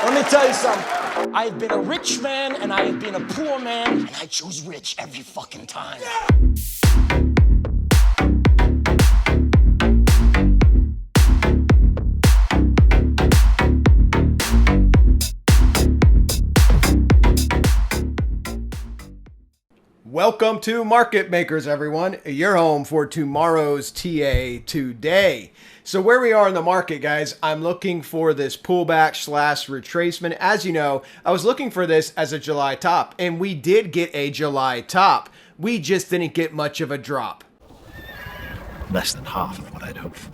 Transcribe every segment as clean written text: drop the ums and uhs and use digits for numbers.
Let me tell you something. I've been a rich man and I have been a poor man, and I choose rich every fucking time. Welcome to Market Makers, everyone. Your home for tomorrow's TA today. So where we are in the market, guys, I'm looking for this pullback / retracement. As you know, I was looking for this as a July top, and we did get a July top. We just didn't get much of a drop. Less than half of what I'd hoped for.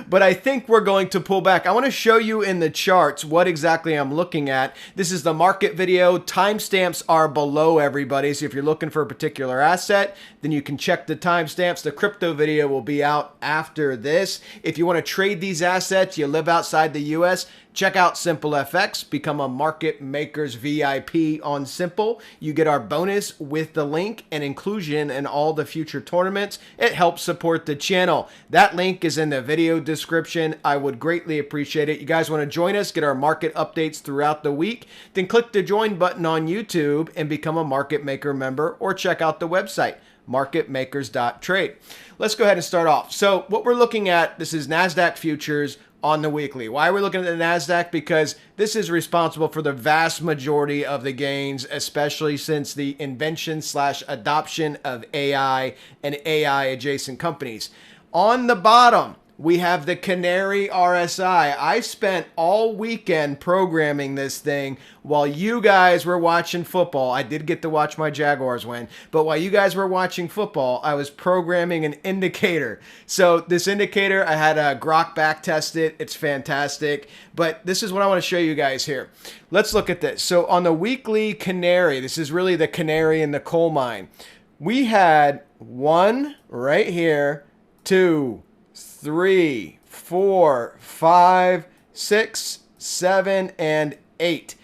But I think we're going to pull back. I want to show you in the charts what exactly I'm looking at. This is the market video. Timestamps are below, everybody. So if you're looking for a particular asset, then you can check the timestamps. The crypto video will be out after this. If you want to trade these assets, you live outside the US, check out SimpleFX. Become a Market Makers VIP on Simple. You get our bonus with the link and inclusion in all the future tournaments. It helps support the channel. That link is in the video description. I would greatly appreciate it. You guys want to join us, get our market updates throughout the week, then click the join button on YouTube and become a Market Maker member, or check out the website, marketmakers.trade. Let's go ahead and start off. So what we're looking at, this is NASDAQ futures on the weekly. Why are we looking at the NASDAQ? Because this is responsible for the vast majority of the gains, especially since the invention / adoption of AI and AI adjacent companies. On the bottom, we have the Canary RSI. I spent all weekend programming this thing while you guys were watching football. I did get to watch my Jaguars win, but while you guys were watching football, I was programming an indicator. So this indicator, I had a Grok back test it. It's fantastic. But this is what I want to show you guys here. Let's look at this. So on the weekly Canary, this is really the canary in the coal mine. We had one right here, 2, 3, 4, 5, 6, 7, and 8.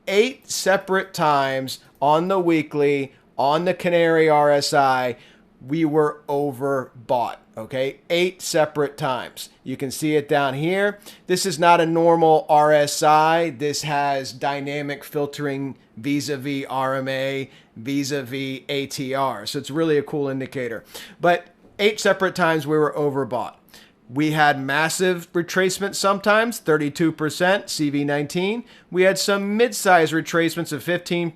8 separate times on the weekly, on the Canary RSI, we were overbought. Okay, 8 separate times. You can see it down here. This is not a normal RSI. This has dynamic filtering vis-a-vis RMA, vis-a-vis ATR. So it's really a cool indicator. But 8 separate times we were overbought. We had massive retracements sometimes, 32%, CV19. We had some mid-size retracements of 15%,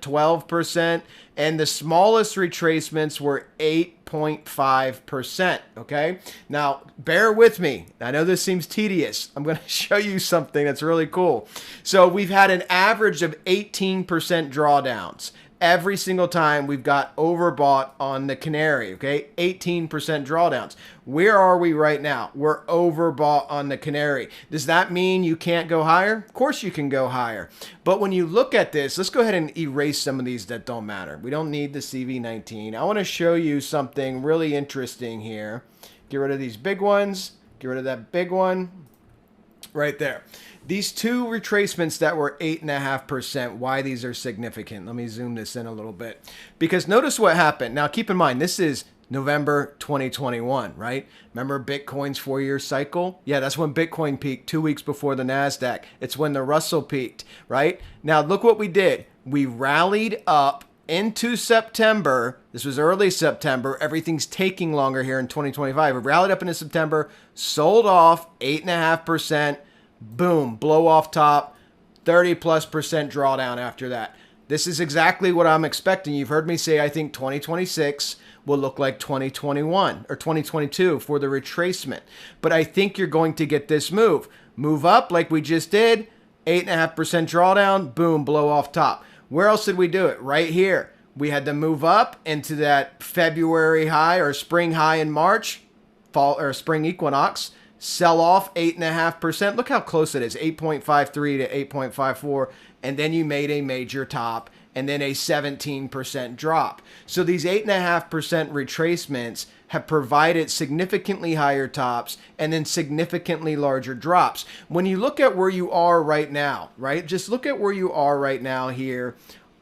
12%, and the smallest retracements were 8.5%, okay? Now, bear with me. I know this seems tedious. I'm going to show you something that's really cool. So we've had an average of 18% drawdowns. Every single time we've got overbought on the Canary, okay? 18% drawdowns. Where are we right now? We're overbought on the Canary. Does that mean you can't go higher? Of course you can go higher. But when you look at this, let's go ahead and erase some of these that don't matter. We don't need the CV19. I want to show you something really interesting here. Get rid of these big ones. Get rid of that big one right there. These 2 retracements that were 8.5%, why these are significant. Let me zoom this in a little bit. Because notice what happened. Now, keep in mind, this is November 2021, right? Remember Bitcoin's 4-year cycle? Yeah, that's when Bitcoin peaked 2 weeks before the NASDAQ. It's when the Russell peaked, right? Now, look what we did. We rallied up into September. This was early September. Everything's taking longer here in 2025. We rallied up into September, sold off 8.5%. Boom, blow off top, 30+% drawdown after that. This is exactly what I'm expecting. You've heard me say I think 2026 will look like 2021 or 2022 for the retracement. But I think you're going to get this move. Move up like we just did, 8.5% drawdown, boom, blow off top. Where else did we do it? Right here. We had to move up into that February high or spring high in March, fall or spring equinox. Sell off 8.5%. Look how close it is, 8.53 to 8.54. And then you made a major top and then a 17% drop. So these 8.5% retracements have provided significantly higher tops and then significantly larger drops. When you look at where you are right now, right? Just look at where you are right now here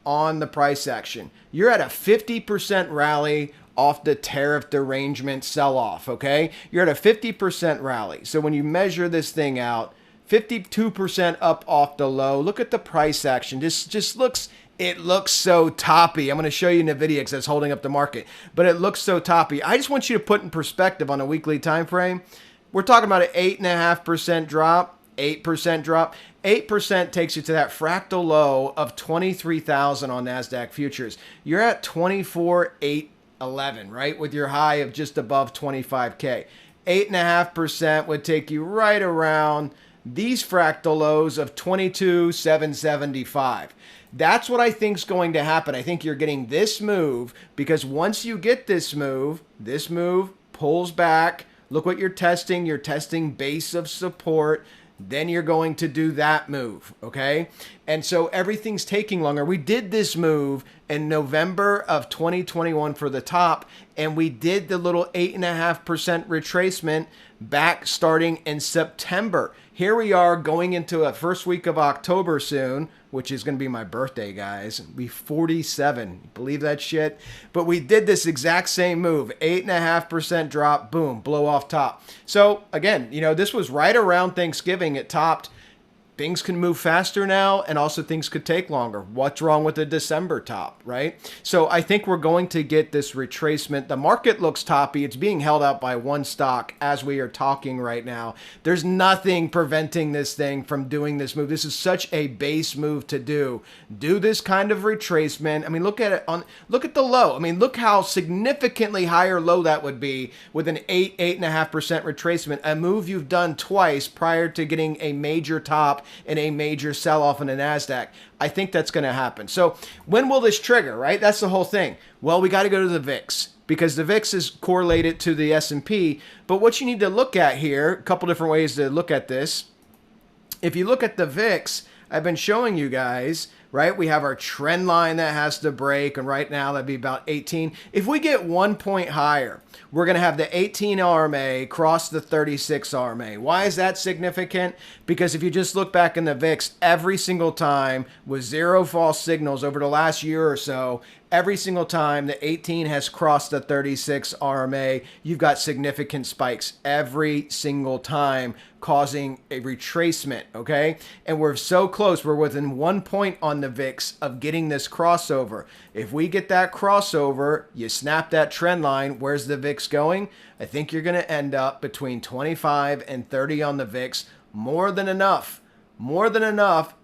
on the price action. You're at a 50% rally off the tariff derangement sell-off, okay? You're at a 50% rally. So when you measure this thing out, 52% up off the low. Look at the price action. Just looks, it looks so toppy. I'm going to show you NVIDIA because that's holding up the market, but it looks so toppy. I just want you to put in perspective on a weekly time frame. We're talking about an 8.5% drop, 8% drop. 8% takes you to that fractal low of 23,000 on NASDAQ futures. You're at 24,811, right? With your high of just above 25K. 8.5% would take you right around these fractal lows of 22,775. That's what I think is going to happen. I think you're getting this move because once you get this move pulls back. Look what you're testing. You're testing base of support. Then you're going to do that move, okay? And so everything's taking longer. We did this move in November of 2021 for the top, and we did the little 8.5% retracement back starting in September. Here we are going into a first week of October soon, which is going to be my birthday, guys. I'll be 47. Believe that shit? But we did this exact same move. 8.5% drop, boom, blow off top. So again, you know, this was right around Thanksgiving. It topped. Things can move faster now, and also things could take longer. What's wrong with the December top, right? So I think we're going to get this retracement. The market looks toppy. It's being held up by one stock as we are talking right now. There's nothing preventing this thing from doing this move. This is such a base move to do. Do this kind of retracement. I mean, look at it look at the low. I mean, look how significantly higher low that would be with an 8.5% retracement, a move you've done twice prior to getting a major top in a major sell-off in the NASDAQ. I think that's going to happen. So when will this trigger, right? That's the whole thing. Well, we got to go to the VIX because the VIX is correlated to the S&P. But what you need to look at here, a couple different ways to look at this. If you look at the VIX, I've been showing you guys, right? We have our trend line that has to break, and right now that'd be about 18. If we get 1 point higher, we're going to have the 18 RMA cross the 36 RMA. Why is that significant? Because if you just look back in the VIX, every single time with zero false signals over the last year or so, every single time the 18 has crossed the 36 RMA, you've got significant spikes every single time, causing a retracement, okay? And we're so close. We're within 1 point on the VIX of getting this crossover. If we get that crossover, you snap that trend line, where's the VIX going? I think you're going to end up between 25 and 30 on the VIX. More than enough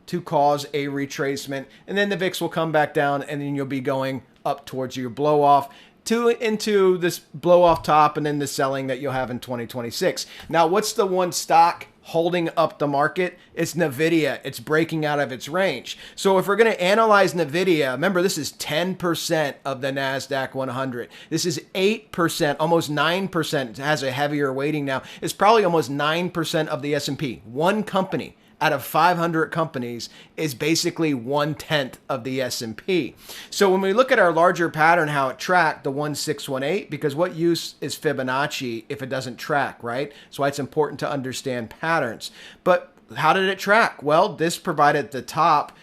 to cause a retracement. And then the VIX will come back down, and then you'll be going up towards your blow off into this blow off top, and then the selling that you'll have in 2026. Now, what's the one stock holding up the market? It's NVIDIA. It's breaking out of its range. So if we're going to analyze NVIDIA, remember this is 10% of the NASDAQ 100. This is 8%, almost 9%. It has a heavier weighting now. It's probably almost 9% of the S&P. One company out of 500 companies is basically 1/10 of the S&P. So when we look at our larger pattern, how it tracked, the 1618, because what use is Fibonacci if it doesn't track, right? That's why it's important to understand patterns. But how did it track? Well, this provided the top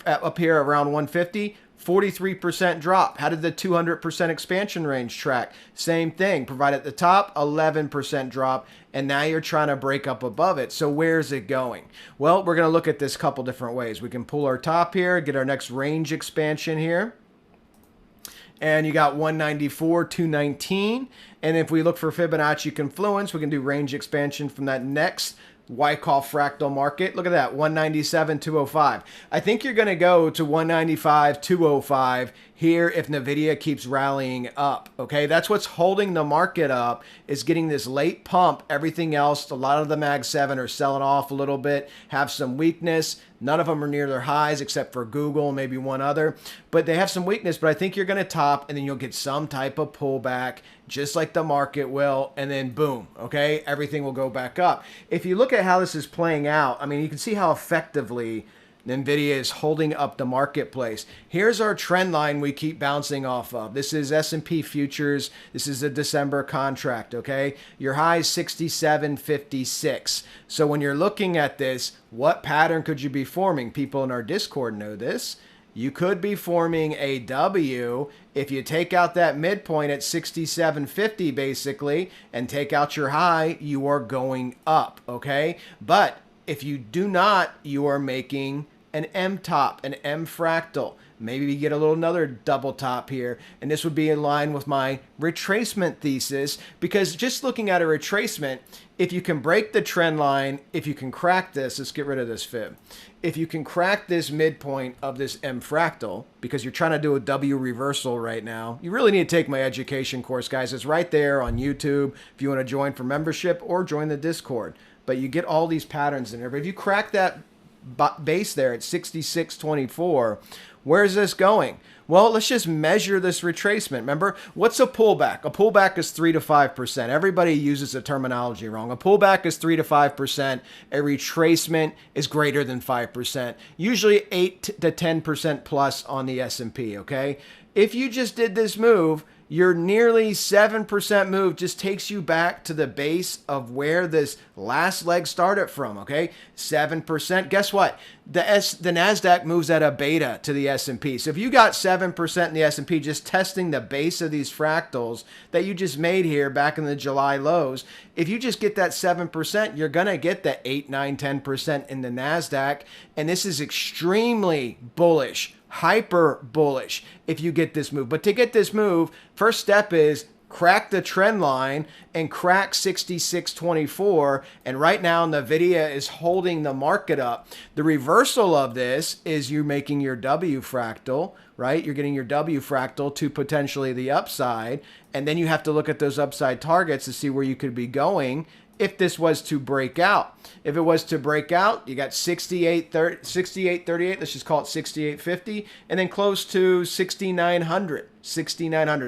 up here around 150, 43% drop. How did the 200% expansion range track? Same thing, provided the top, 11% drop, and now you're trying to break up above it. So where's it going? Well, we're going to look at this a couple different ways. We can pull our top here, get our next range expansion here. And you got 194, 219. And if we look for Fibonacci confluence, we can do range expansion from that next Wyckoff fractal market. Look at that, 197, 205. I think you're going to go to 195, 205 here if NVIDIA keeps rallying up, okay? That's what's holding the market up, is getting this late pump. Everything else, a lot of the Mag 7 are selling off a little bit, have some weakness. None of them are near their highs except for Google, maybe one other. But they have some weakness, but I think you're going to top, and then you'll get some type of pullback, just like the market will, and then boom, okay? Everything will go back up. If you look at how this is playing out, I mean, you can see how effectively NVIDIA is holding up the marketplace. Here's our trend line we keep bouncing off of. This is S&P futures. This is a December contract, okay? Your high is 67.56. So when you're looking at this, what pattern could you be forming? People in our Discord know this. You could be forming a W if you take out that midpoint at 67.50 basically and take out your high, you are going up, okay? But If you do not, you are making an M top, an M fractal. Maybe we get a little another double top here, and this would be in line with my retracement thesis, because just looking at a retracement, if you can break the trend line, if you can crack this, let's get rid of this fib. If you can crack this midpoint of this M fractal, because you're trying to do a W reversal right now, you really need to take my education course, guys. It's right there on YouTube if you want to join for membership or join the Discord. But you get all these patterns in there. But if you crack that base there at 66.24, where's this going? Well, let's just measure this retracement. Remember, what's a pullback? A pullback is 3 to 5%. Everybody uses the terminology wrong. A pullback is 3 to 5%. A retracement is greater than 5%. Usually 8 to 10% plus on the S&P, okay? If you just did this move, your nearly 7% move just takes you back to the base of where this last leg started from, okay? 7%. Guess what? The NASDAQ moves at a beta to the S&P. So if you got 7% in the S&P just testing the base of these fractals that you just made here back in the July lows, if you just get that 7%, you're going to get the 8, 9, 10% in the NASDAQ. And this is extremely bullish. Hyper bullish if you get this move. But to get this move, first step is crack the trend line and crack 66.24. And right now, NVDA is holding the market up. The reversal of this is you making your W fractal, right? You're getting your W fractal to potentially the upside. And then you have to look at those upside targets to see where you could be going if this was to break out. If it was to break out, you got 68.38, let's just call it 68.50, and then close to 6,900.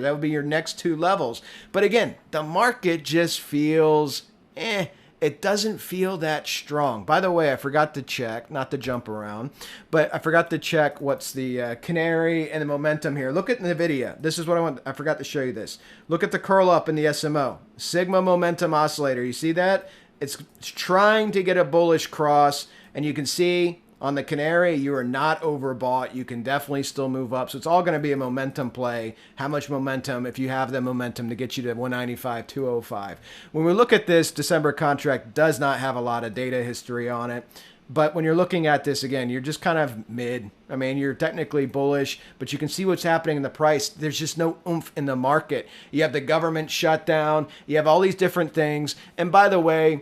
That would be your next two levels. But again, the market just feels, it doesn't feel that strong. By the way, I forgot to check, not to jump around, but I forgot to check what's the canary and the momentum here. Look at NVIDIA. This is what I forgot to show you this. Look at the curl up in the SMO. Sigma momentum oscillator. You see that? It's trying to get a bullish cross, and you can see on the canary, you are not overbought. You can definitely still move up. So it's all going to be a momentum play. How much momentum, if you have the momentum to get you to 195, 205. When we look at this, December contract does not have a lot of data history on it. But when you're looking at this, again, you're just kind of mid. I mean, you're technically bullish, but you can see what's happening in the price. There's just no oomph in the market. You have the government shutdown. You have all these different things. And by the way,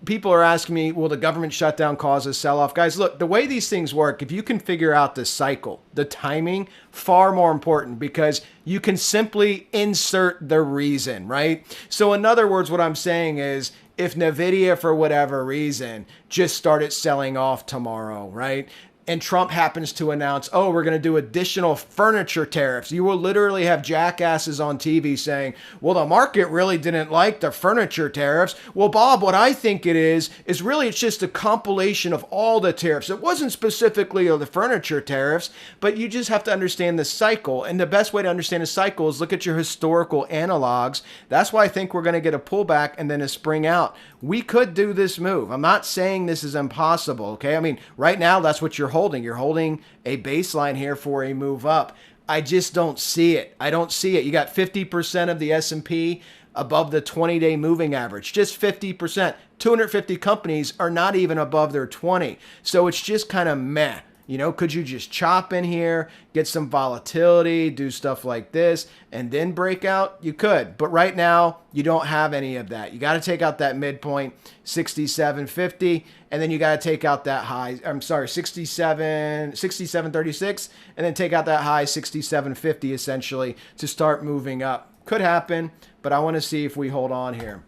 people are asking me, will the government shutdown cause a sell-off? Guys, look, the way these things work, if you can figure out the cycle, the timing, far more important, because you can simply insert the reason, right? So in other words, what I'm saying is, if NVIDIA, for whatever reason, just started selling off tomorrow, right? And Trump happens to announce, oh, we're going to do additional furniture tariffs. You will literally have jackasses on TV saying, well, the market really didn't like the furniture tariffs. Well, Bob, what I think it is really it's just a compilation of all the tariffs. It wasn't specifically of the furniture tariffs, but you just have to understand the cycle. And the best way to understand a cycle is look at your historical analogs. That's why I think we're going to get a pullback and then a spring out. We could do this move. I'm not saying this is impossible, okay? I mean, right now, that's what you're holding. You're holding a baseline here for a move up. I just don't see it. I don't see it. You got 50% of the S&P above the 20-day moving average. Just 50%. 250 companies are not even above their 20. So it's just kind of meh. You know, could you just chop in here, get some volatility, do stuff like this, and then break out? You could. But right now, you don't have any of that. You got to take out that midpoint, 67.50, and then you got to take out that high, 67.36, and then take out that high, 67.50, essentially, to start moving up. Could happen, but I want to see if we hold on here.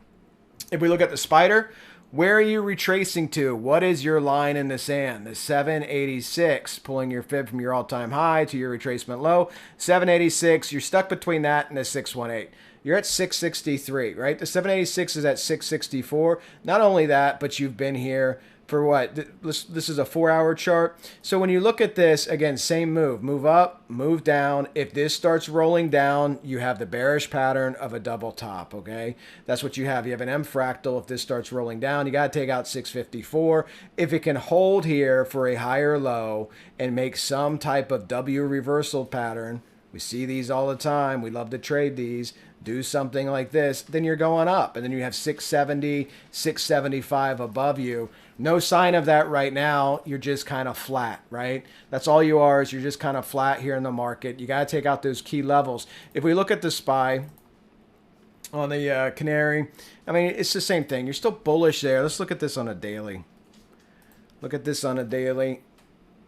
If we look at the spider, where are you retracing to? What is your line in the sand? The 786, pulling your fib from your all-time high to your retracement low. 786, you're stuck between that and the 618. You're at 663, right? The 786 is at 664. Not only that, but you've been here for what? This is a 4-hour chart. So when you look at this, again, same move. Move up, move down. If this starts rolling down, you have the bearish pattern of a double top, okay? That's what you have. You have an M fractal. If this starts rolling down, you got to take out 654. If it can hold here for a higher low and make some type of W reversal pattern, We see these all the time. We love to trade these. Do something like this, then you're going up. And then you have 670, 675 above you. No sign of that right now. You're just kind of flat, right? That's all you are, is you're just kind of flat here in the market. You got to take out those key levels. If we look at the SPY on the Canary, I mean, it's the same thing. You're still bullish there. Let's look at this on a daily. Look at this on a daily.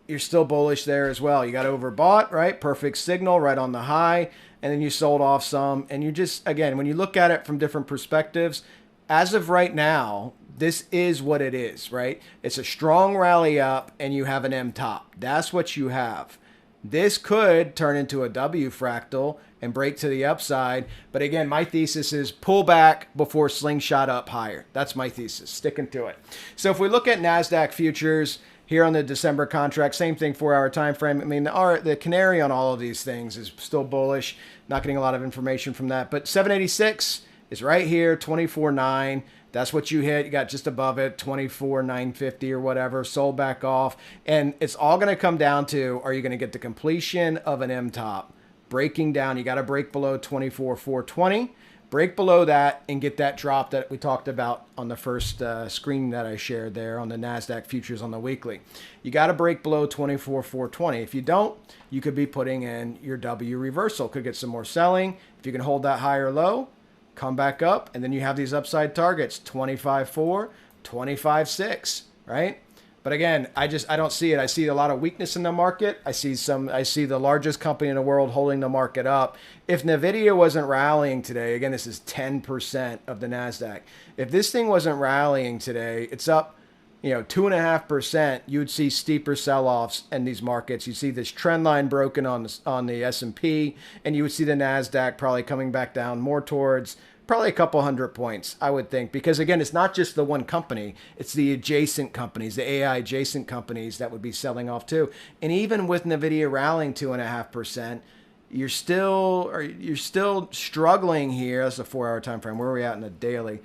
You're still bullish there as well. You got overbought, right? Perfect signal right on the high. And then you sold off some. And you just, again, when you look at it from different perspectives, as of right now, this is what it is, right? It's a strong rally up and you have an M top. That's what you have. This could turn into a W fractal and break to the upside. But again, my thesis is pull back before slingshot up higher. That's my thesis, sticking to it. So if we look at NASDAQ futures here on the December contract, same thing, 4-hour time frame. I mean, the Canary on all of these things is still bullish. Not getting a lot of information from that. But 786 is right here, 24.9. That's what you hit. You got just above it, 24,950 or whatever, sold back off. And it's all going to come down to, are you going to get the completion of an M top? Breaking down, you got to break below 24,420. Break below that and get that drop that we talked about on the first screen that I shared there on the NASDAQ futures on the weekly. You got to break below 24,420. If you don't, you could be putting in your W reversal. Could get some more selling. If you can hold that higher low, come back up, and then you have these upside targets, 25.4, 25.6, right? But again, I don't see it. I see a lot of weakness in the market. I see the largest company in the world holding the market up. If NVDA wasn't rallying today, again, this is 10% of the NASDAQ. If this thing wasn't rallying today, it's up, 2.5%, you would see steeper sell-offs in these markets. You see this trend line broken on the S&P, and you would see the NASDAQ probably coming back down more towards probably a couple hundred points, I would think. Because again, it's not just the one company, it's the adjacent companies, the AI adjacent companies that would be selling off too. And even with NVIDIA rallying 2.5%, you're still struggling here. That's a 4-hour time frame. Where are we at in the daily?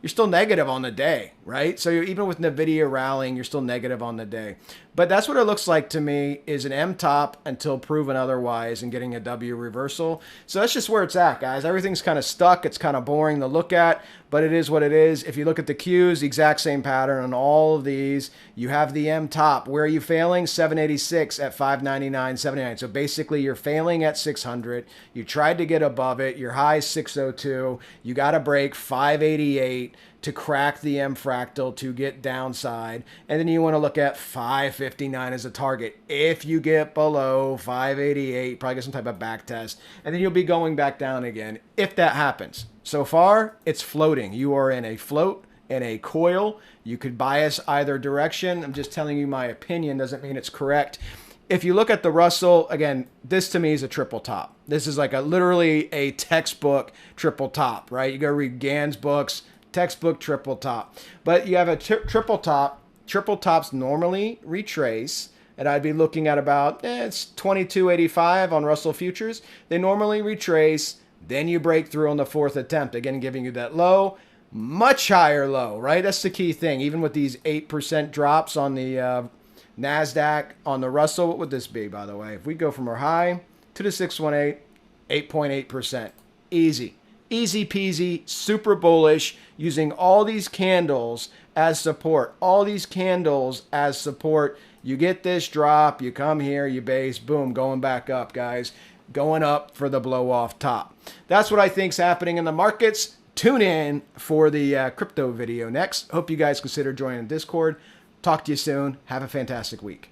You're still negative on the day, right? So even with NVIDIA rallying, you're still negative on the day. But that's what it looks like to me, is an M top until proven otherwise and getting a W reversal. So that's just where it's at, guys. Everything's kind of stuck. It's kind of boring to look at, but it is what it is. If you look at the Qs, the exact same pattern on all of these. You have the M top. Where are you failing? 786 at 599, 79. So basically you're failing at 600. You tried to get above it. Your high is 602. You got to break 588 to crack the M fractal to get downside. And then you want to look at 559 as a target. If you get below 588, probably get some type of back test. And then you'll be going back down again if that happens. So far, it's floating. You are in a float, in a coil. You could bias either direction. I'm just telling you my opinion. Doesn't mean it's correct. If you look at the Russell, again, this to me is a triple top. This is like literally a textbook triple top, right? You go read Gann's books, textbook triple top. But you have a triple top. Triple tops normally retrace, and I'd be looking at about, it's 22.85 on Russell futures. They normally retrace, then you break through on the fourth attempt, again giving you that low, much higher low, right? That's the key thing. Even with these 8% drops on the NASDAQ, on the Russell, what would this be, by the way? If we go from our high to the 618, 8.8%. Easy. Easy peasy, super bullish, using all these candles as support. All these candles as support. You get this drop, you come here, you base, boom, going back up, guys. Going up for the blow off top. That's what I think's happening in the markets. Tune in for the crypto video next. Hope you guys consider joining the Discord. Talk to you soon. Have a fantastic week.